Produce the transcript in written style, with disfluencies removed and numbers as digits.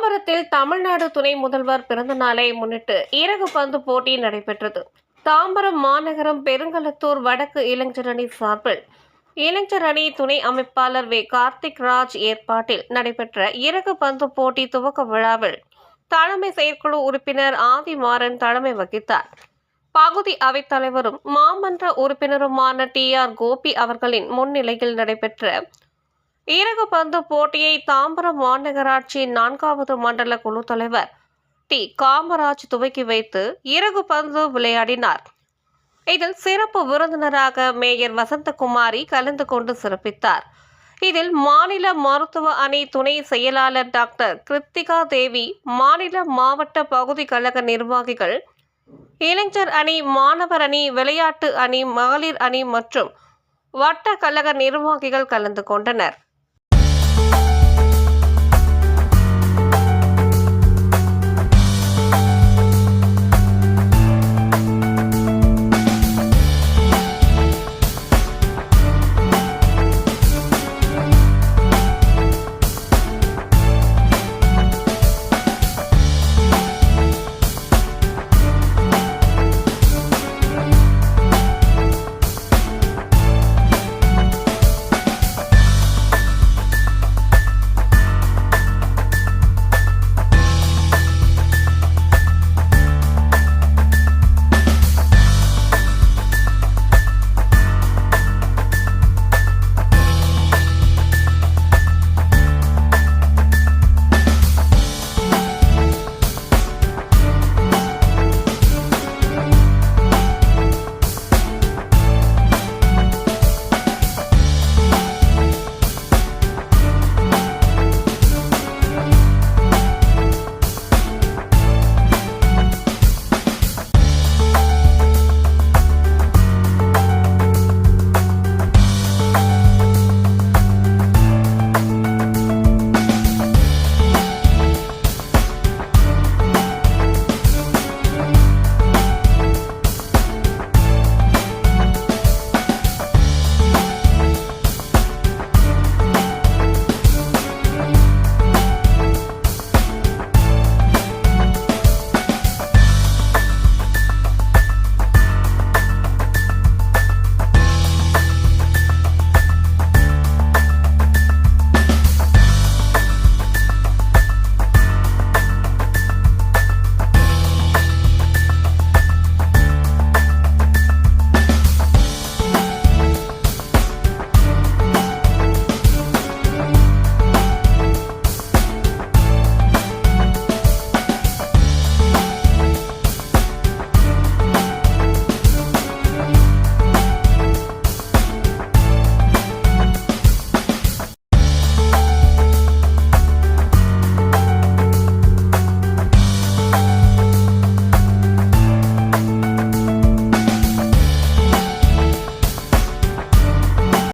தாம்பரத்தில் தமிழ்நாடு துணை முதல்வர் பிறந்த நாளை முன்னிட்டு இறகு பந்து போட்டி நடைபெற்றது. தாம்பரம் மாநகரம் பெருங்களத்தூர் வடக்கு இளைஞர் அணி சார்பில் இளைஞர் அணி துணை அமைப்பாளர் வே கார்த்திக் ராஜ் ஏற்பாட்டில் நடைபெற்ற இறகு பந்து போட்டி துவக்க விழாவில் தலைமை செயற்குழு உறுப்பினர் ஆதிமாறன் தலைமை வகித்தார். பகுதி அவைத்தலைவரும் மாமன்ற உறுப்பினருமான TR கோபி அவர்களின் முன்னிலையில் நடைபெற்ற இறகு பந்து போட்டியை தாம்பரம் மாநகராட்சி 4வது மண்டல குழு தலைவர் டி காமராஜ் துவக்கி வைத்து இறகு பந்து விளையாடினார். இதில் சிறப்பு விருந்தினராக மேயர் வசந்தகுமாரி கலந்து கொண்டு சிறப்பித்தார். இதில் மாநில மருத்துவ அணி துணை செயலாளர் டாக்டர் கிருத்திகா தேவி, மாநில மாவட்ட பகுதி கழக நிர்வாகிகள், இளைஞர் அணி, மாணவர் அணி, விளையாட்டு அணி, மகளிர் அணி மற்றும் வட்ட கழக நிர்வாகிகள் கலந்து கொண்டனர்.